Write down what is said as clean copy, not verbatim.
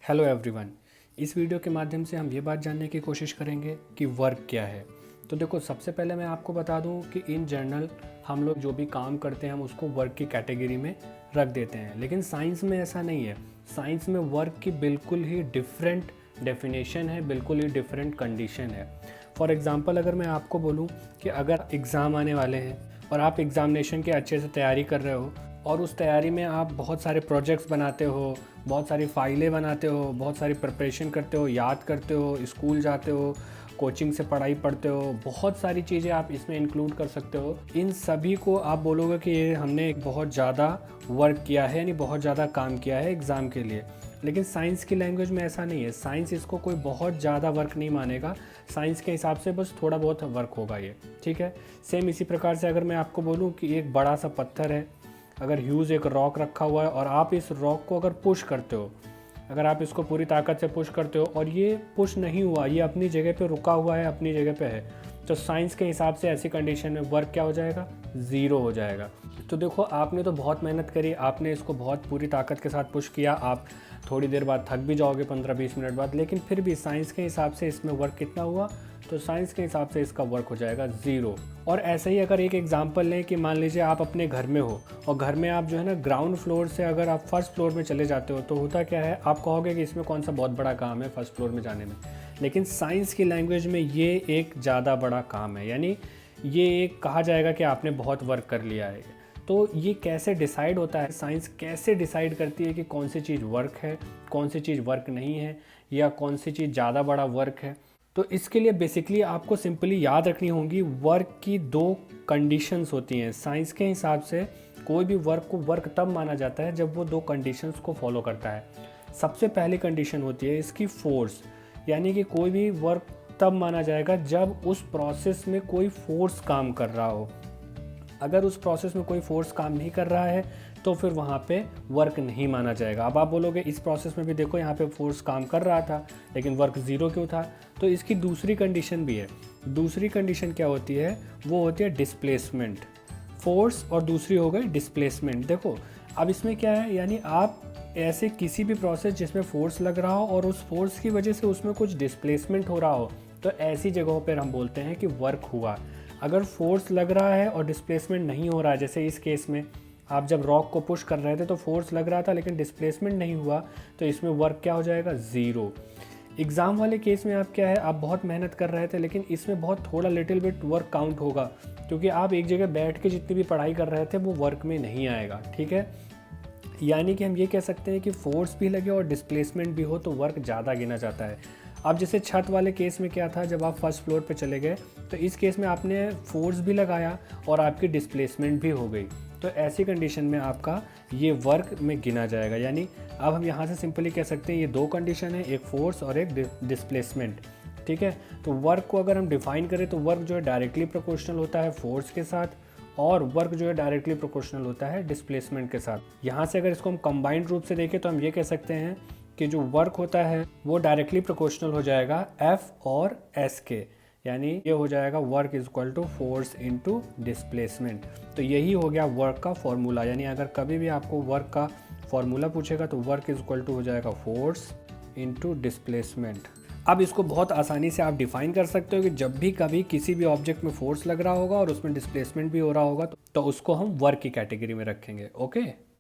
Hello everyone. इस video के माध्यम से हम ये बात जानने की कोशिश करेंगे कि वर्क क्या है। तो देखो, सबसे पहले मैं आपको बता दूं कि इन जनरल हम लोग जो भी काम करते हैं हम उसको वर्क की कैटेगरी में रख देते हैं, लेकिन साइंस में ऐसा नहीं है। साइंस में वर्क की बिल्कुल ही डिफरेंट डेफिनेशन है, बिल्कुल ही डिफरेंट कंडीशन है। फॉर एग्ज़ाम्पल, अगर मैं आपको बोलूँ कि अगर एग्ज़ाम आने वाले हैं और आप एग्ज़ामिनेशन की अच्छे से तैयारी कर रहे हो और उस तैयारी में आप बहुत सारे प्रोजेक्ट्स बनाते हो, बहुत सारी फाइलें बनाते हो, बहुत सारी प्रिपरेशन करते हो, याद करते हो, स्कूल जाते हो, कोचिंग से पढ़ाई पढ़ते हो, बहुत सारी चीज़ें आप इसमें इंक्लूड कर सकते हो। इन सभी को आप बोलोगे कि ये हमने बहुत ज़्यादा वर्क किया है, यानी बहुत ज़्यादा काम किया है एग्ज़ाम के लिए। लेकिन साइंस की लैंग्वेज में ऐसा नहीं है। साइंस इसको कोई बहुत ज़्यादा वर्क नहीं मानेगा। साइंस के हिसाब से बस थोड़ा बहुत वर्क होगा ये, ठीक है। सेम इसी प्रकार से अगर मैं आपको बोलूँ कि एक बड़ा सा पत्थर है, अगर ह्यूज एक रॉक रखा हुआ है और आप इस रॉक को अगर पुश करते हो, अगर आप इसको पूरी ताकत से पुश करते हो और ये पुश नहीं हुआ, ये अपनी जगह पे रुका हुआ है, अपनी जगह पे है, तो साइंस के हिसाब से ऐसी कंडीशन में वर्क क्या हो जाएगा? ज़ीरो हो जाएगा। तो देखो, आपने तो बहुत मेहनत करी, आपने इसको बहुत पूरी ताकत के साथ पुश किया, आप थोड़ी देर बाद थक भी जाओगे 15-20 मिनट बाद, लेकिन फिर भी साइंस के हिसाब से इसमें वर्क कितना हुआ? तो साइंस के हिसाब से इसका वर्क हो जाएगा ज़ीरो। और ऐसे ही अगर एक एग्जांपल लें कि मान लीजिए आप अपने घर में हो और घर में आप जो है ना ग्राउंड फ्लोर से अगर आप फर्स्ट फ्लोर में चले जाते हो, तो होता क्या है, आप कहोगे कि इसमें कौन सा बहुत बड़ा काम है फर्स्ट फ्लोर में जाने में। लेकिन साइंस की लैंग्वेज में ये एक ज़्यादा बड़ा काम है, यानी ये एक कहा जाएगा कि आपने बहुत वर्क कर लिया है। तो ये कैसे डिसाइड होता है, साइंस कैसे डिसाइड करती है कि कौन सी चीज़ वर्क है, कौन सी चीज़ वर्क नहीं है, या कौन सी चीज़ ज़्यादा बड़ा वर्क है? तो इसके लिए बेसिकली आपको सिंपली याद रखनी होगी, वर्क की दो कंडीशंस होती हैं। साइंस के हिसाब से कोई भी वर्क को वर्क तब माना जाता है जब वो दो कंडीशंस को फॉलो करता है। सबसे पहली कंडीशन होती है इसकी फोर्स, यानी कि कोई भी वर्क तब माना जाएगा जब उस प्रोसेस में कोई फोर्स काम कर रहा हो। अगर उस प्रोसेस में कोई फोर्स काम नहीं कर रहा है तो फिर वहाँ पे वर्क नहीं माना जाएगा। अब आप बोलोगे इस प्रोसेस में भी देखो यहाँ पे फोर्स काम कर रहा था लेकिन वर्क ज़ीरो क्यों था? तो इसकी दूसरी कंडीशन भी है। दूसरी कंडीशन क्या होती है? वो होती है डिस्प्लेसमेंट। फोर्स और दूसरी हो गई डिस्प्लेसमेंट। देखो, अब इसमें क्या है, यानी आप ऐसे किसी भी प्रोसेस जिसमें फोर्स लग रहा हो और उस फोर्स की वजह से उसमें कुछ डिस्प्लेसमेंट हो रहा हो, तो ऐसी जगहों पर हम बोलते हैं कि वर्क हुआ। अगर फोर्स लग रहा है और डिस्प्लेसमेंट नहीं हो रहा है, जैसे इस केस में आप जब रॉक को पुश कर रहे थे तो फोर्स लग रहा था लेकिन डिस्प्लेसमेंट नहीं हुआ, तो इसमें वर्क क्या हो जाएगा? ज़ीरो। एग्ज़ाम वाले केस में आप क्या है, आप बहुत मेहनत कर रहे थे लेकिन इसमें बहुत थोड़ा लिटिल बिट वर्क काउंट होगा, क्योंकि आप एक जगह बैठ के जितनी भी पढ़ाई कर रहे थे वो वर्क में नहीं आएगा, ठीक है। यानी कि हम ये कह सकते हैं कि फोर्स भी लगे और डिस्प्लेसमेंट भी हो तो वर्क ज़्यादा गिना जाता है। अब जैसे छत वाले केस में क्या था, जब आप फर्स्ट फ्लोर पे चले गए तो इस केस में आपने फोर्स भी लगाया और आपकी डिस्प्लेसमेंट भी हो गई, तो ऐसी कंडीशन में आपका ये वर्क में गिना जाएगा। यानी अब हम यहाँ से सिंपली कह सकते हैं ये दो कंडीशन है, एक फोर्स और एक डिस्प्लेसमेंट, ठीक है। तो वर्क को अगर हम डिफाइन करें तो वर्क जो है डायरेक्टली प्रोपोर्शनल होता है फोर्स के साथ, और वर्क जो है डायरेक्टली प्रोपोर्शनल होता है डिस्प्लेसमेंट के साथ। यहाँ से अगर इसको हम कंबाइंड रूप से देखें तो हम ये कह सकते हैं कि जो वर्क होता है वो डायरेक्टली प्रोपोर्शनल हो जाएगा एफ और एस के, यानी ये हो जाएगा work is equal to force into displacement. तो यही हो गया वर्क का फॉर्मूला। यानी अगर कभी भी आपको वर्क का फॉर्मूला पूछेगा तो वर्क इज इक्वल टू हो जाएगा फोर्स इनटू डिस्प्लेसमेंट। अब इसको बहुत आसानी से आप डिफाइन कर सकते हो कि जब भी कभी किसी भी ऑब्जेक्ट में फोर्स लग रहा होगा और उसमें डिस्प्लेसमेंट भी हो रहा होगा तो उसको हम वर्क की कैटेगरी में रखेंगे। ओके।